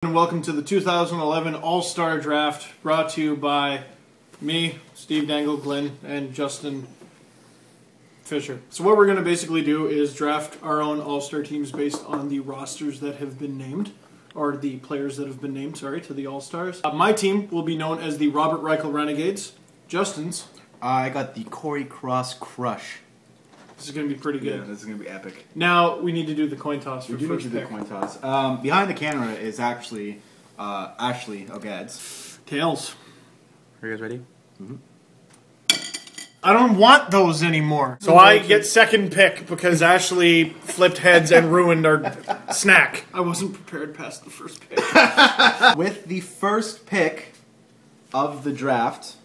And welcome to the 2011 All-Star Draft, brought to you by me, Steve Dangle, Glenn, and Justin Fisher. So what we're going to basically do is draft our own All-Star teams based on the rosters that have been named, or the players that have been named, sorry, to the All-Stars. My team will be known as the Robert Reichel Renegades. Justin's. I got the Corey Cross Crush. This is going to be pretty good. Yeah, this is going to be epic. Now we need to do the coin toss for We do need first to do pick. the coin toss. Behind the camera is actually Ashley O'Gads. Tails. Are you guys ready? I don't want those anymore. So I get second pick because Ashley flipped heads and ruined our snack. I wasn't prepared past the first pick. With the first pick of the draft,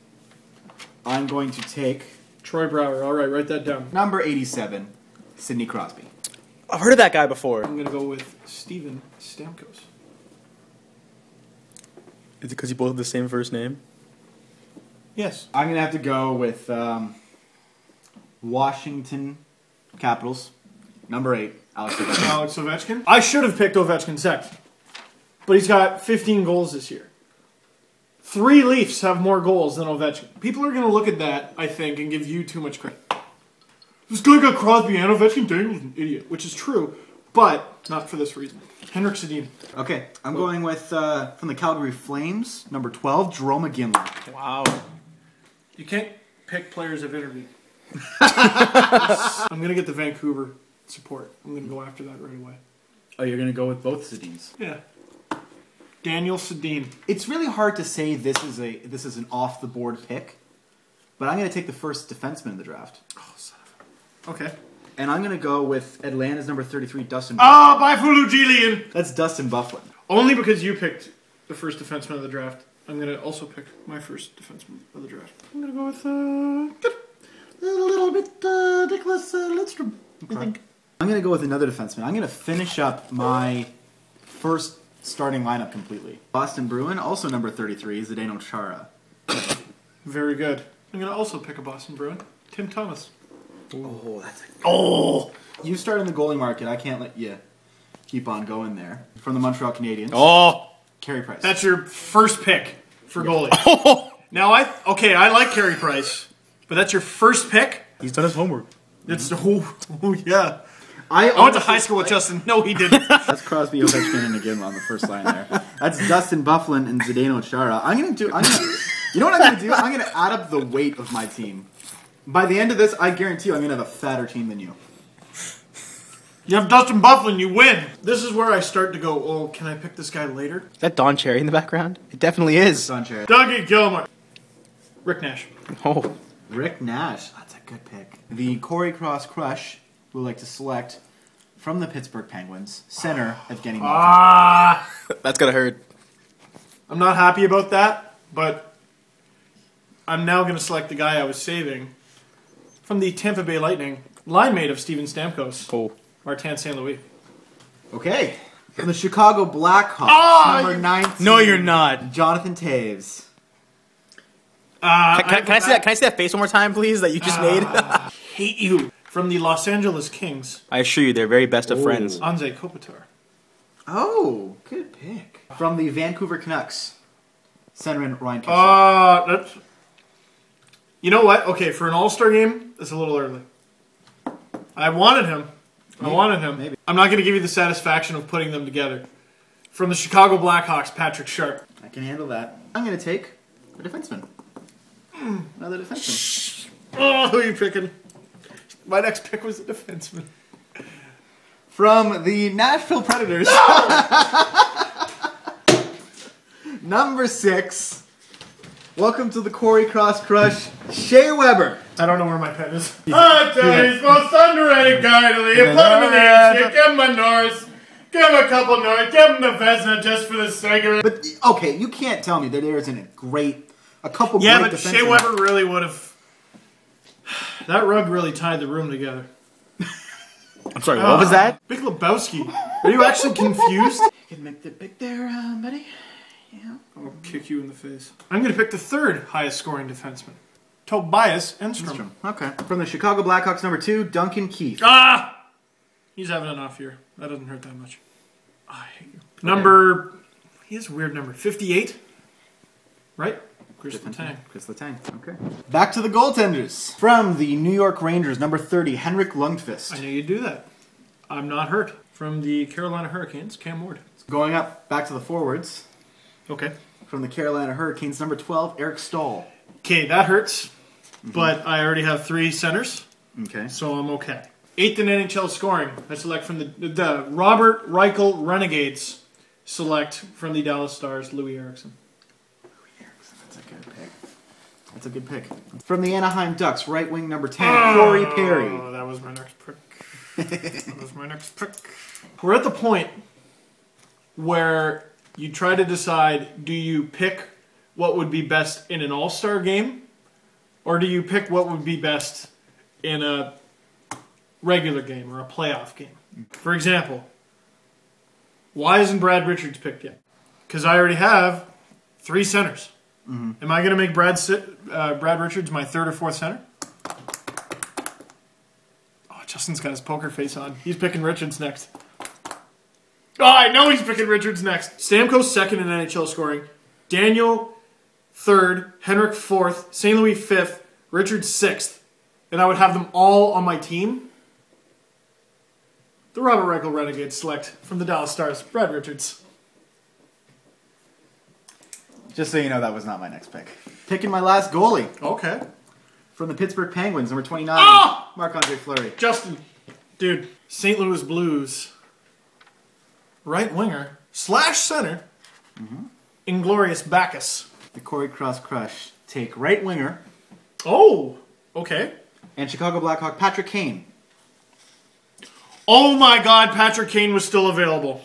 I'm going to take Troy Brower. All right, write that down. number 87, Sidney Crosby. I've heard of that guy before. I'm going to go with Steven Stamkos. Is it because you both have the same first name? Yes. I'm going to have to go with Washington Capitals, number 8, Alex Ovechkin. Alex Ovechkin. I should have picked Ovechkin second, but he's got 15 goals this year. 3 Leafs have more goals than Ovechkin. People are going to look at that, I think, and give you too much credit. This guy got Crosby and Ovechkin. Dangle's an idiot, which is true, but not for this reason. Henrik Sedin. Okay, I'm going with, from the Calgary Flames, number 12, Jerome McGinley. Wow. You can't pick players I've interviewed. I'm going to get the Vancouver support. I'm going to go after that right away. Oh, you're going to go with both Sedins. Yeah. Daniel Sedin. It's really hard to say this is an off the board pick, but I'm going to take the first defenseman in the draft. Oh, son of a... Okay. And I'm going to go with Atlanta's number 33, Dustin. Ah, bye Fulu Gillian. That's Dustin Bufflin. Only because you picked the first defenseman of the draft. I'm going to also pick my first defenseman of the draft. I'm going to go with a little bit Nicholas Lidstrom, I think. I'm going to go with another defenseman. I'm going to finish up my first starting lineup completely. Boston Bruin, also number 33, Zdeno Chara. Very good. I'm going to also pick a Boston Bruin. Tim Thomas. Oh, that's a... Oh! You start in the goalie market. I can't let you keep on going there. From the Montreal Canadiens, Oh! Carey Price. That's your first pick for goalie. Now, I like Carey Price, but that's your first pick? He's done his homework. It's, oh yeah. I I went to high school with Justin. No, he didn't. That's Crosby, Ovechkin, and McGinn on the first line there. That's Dustin Bufflin and Zdeno Chara. You know what I'm going to do? I'm going to add up the weight of my team. By the end of this, I guarantee you I'm going to have a fatter team than you. You have Dustin Bufflin, you win. This is where I start to go, oh, can I pick this guy later? Is that Don Cherry in the background? It definitely is. Don Cherry. Dougie Gilmour. Rick Nash. Oh. Rick Nash. That's a good pick. The Corey Cross Crush would like to select from the Pittsburgh Penguins, center Evgeny Malkin. Ah! That's gotta hurt. I'm not happy about that, but I'm now going to select the guy I was saving from the Tampa Bay Lightning, line mate of Steven Stamkos, Oh. Martin St. Louis. Okay. From the Chicago Blackhawks, Ah, number 19. No, you're not. Jonathan Taves. Can I see that? Can I see that face one more time, please? That you just made. Hate you. From the Los Angeles Kings, I assure you, they're very best of friends. Anze Kopitar. Oh, good pick. From the Vancouver Canucks, centerman Ryan Kesler. That's... You know what? Okay, for an All-Star game, it's a little early. I wanted him. Maybe. I'm not going to give you the satisfaction of putting them together. From the Chicago Blackhawks, Patrick Sharp. I can handle that. I'm going to take a defenseman. Another defenseman. Oh, who are you picking? My next pick was a defenseman. From the Nashville Predators, number 6. Welcome to the Corey Cross Crush, Shea Weber. I don't know where my pen is. I tell you, he's the most underrated guy to the league. Put him in the HC, give him a Norris, give him a couple Norris, give him the Vezina just for the sake of it. But, okay, you can't tell me that there isn't a couple Yeah, great but defensemen. Shea Weber really would have... That rug really tied the room together. I'm sorry, what was that? Big Lebowski. Are you actually confused? You can make the pick there, buddy. Yeah. I'll kick you in the face. I'm going to pick the third highest scoring defenseman. Tobias Enstrom. Okay. From the Chicago Blackhawks, number 2, Duncan Keith. Ah! He's having an off year. That doesn't hurt that much. I hate you. Number He has a weird number. 58? Right? Chris Letang. Chris Letang. Okay. Back to the goaltenders. From the New York Rangers, number 30, Henrik Lundqvist. I knew you'd do that. I'm not hurt. From the Carolina Hurricanes, Cam Ward. Going up, back to the forwards. Okay. From the Carolina Hurricanes, number 12, Eric Stahl. Okay, that hurts. But I already have 3 centers, Okay. so I'm okay. 8th in NHL scoring. I select from the Robert Reichel Renegades. Select from the Dallas Stars, Louis Eriksson. That's a good pick. That's a good pick. From the Anaheim Ducks, right wing number 10, Corey Perry. Oh, that was my next pick. That was my next pick. We're at the point where you try to decide, do you pick what would be best in an all-star game? Or do you pick what would be best in a regular game or a playoff game? For example, why isn't Brad Richards picked yet? Because I already have 3 centers. Am I going to make Brad Richards my 3rd or 4th center? Oh, Justin's got his poker face on. He's picking Richards next. Oh, I know he's picking Richards next. Stamkos 2nd in NHL scoring. Daniel 3rd. Henrik 4th. St. Louis 5th. Richards 6th. And I would have them all on my team. The Robert Reichel Renegades select from the Dallas Stars, Brad Richards. Just so you know, that was not my next pick. Picking my last goalie. Okay. From the Pittsburgh Penguins, number 29, Oh! Marc-Andre Fleury. Justin. Dude, St. Louis Blues. Right winger / center. Inglorious Bacchus. The Corey Cross Crush take right winger Oh, okay. and Chicago Blackhawk Patrick Kane. Oh my God, Patrick Kane was still available.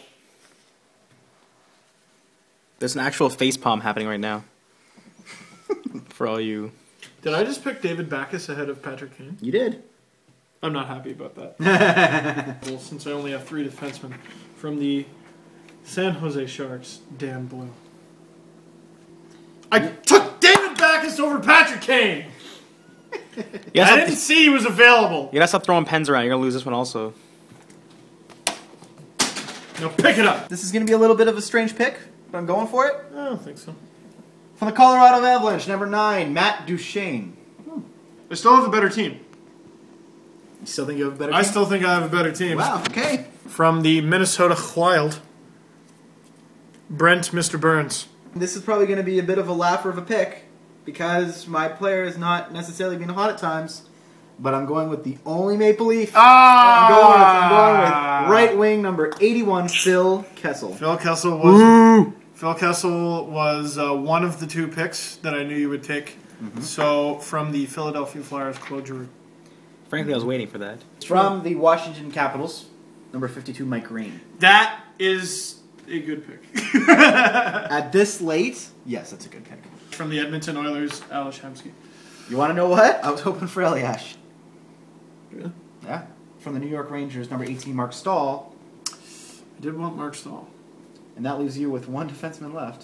There's an actual facepalm happening right now. For all you... Did I just pick David Bacchus ahead of Patrick Kane? You did. I'm not happy about that. Well, since I only have 3 defensemen from the San Jose Sharks, damn blue. I took David Bacchus over Patrick Kane. I didn't see he was available. You gotta stop throwing pens around. You're gonna lose this one also. Now pick it up. This is going to be a little bit of a strange pick, but I'm going for it. I don't think so. From the Colorado Avalanche, number 9, Matt Duchene. I still have a better team. You still think you have a better team? I still think I have a better team. Wow, okay. From the Minnesota Wild, Brent Mr. Burns. This is probably going to be a bit of a laugher of a pick because my player is not necessarily being hot at times, but I'm going with the only Maple Leaf. I'm going with right wing number 81, Phil Kessel. Phil Kessel was one of the 2 picks that I knew you would take. So from the Philadelphia Flyers, Claude Giroux. Frankly, I was waiting for that. From the Washington Capitals, number 52, Mike Green. That is a good pick. At this late, yes, that's a good pick. From the Edmonton Oilers, Alex Hemsky. You want to know what? I was hoping for Eliash. Yeah. Yeah. From the New York Rangers, number 18, Mark Stahl. I did want Mark Stahl. And that leaves you with 1 defenseman left.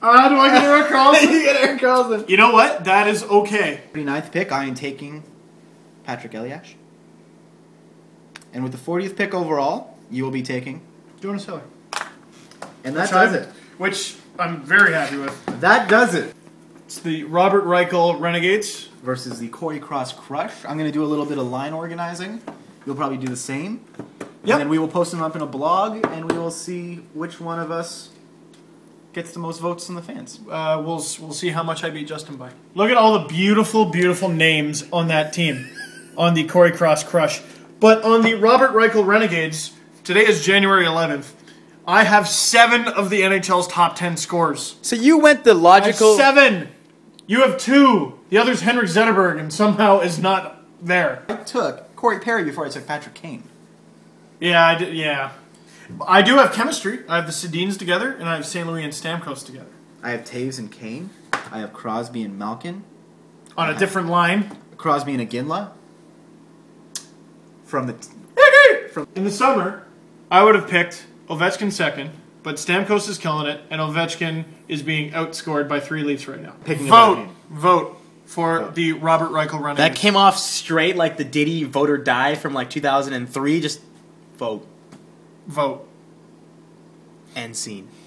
Do I get Eric Carlson? You get Eric Carlson. You know what? That is okay. 39th pick, I am taking Patrick Eliash. And with the 40th pick overall, you will be taking Jonas Hiller. And that does it. Which I'm very happy with. That does it. It's the Robert Reichel Renegades. Versus the Corey Cross Crush. I'm going to do a little bit of line organizing. You'll probably do the same. Yep. And then we will post them up in a blog, and we will see which one of us gets the most votes from the fans. We'll see how much I beat Justin by. Look at all the beautiful, beautiful names on that team. On the Corey Cross Crush. But on the Robert Reichel Renegades, today is January 11th. I have 7 of the NHL's top 10 scores. So you went the logical... I have 7! You have 2. The other's Henrik Zetterberg, and somehow is not there. I took Corey Perry before I took Patrick Kane. Yeah, I did. Yeah, I do have chemistry. I have the Sedins together, and I have St. Louis and Stamkos together. I have Taves and Kane. I have Crosby and Malkin. On a different line. Crosby and Iginla. In the summer, I would have picked Ovechkin second, but Stamkos is killing it, and Ovechkin is being outscored by 3 Leafs right now. Vote for the Robert Reichel Renegades. That came off straight like the Diddy Vote or Die from like 2003. Just vote. Vote. End scene.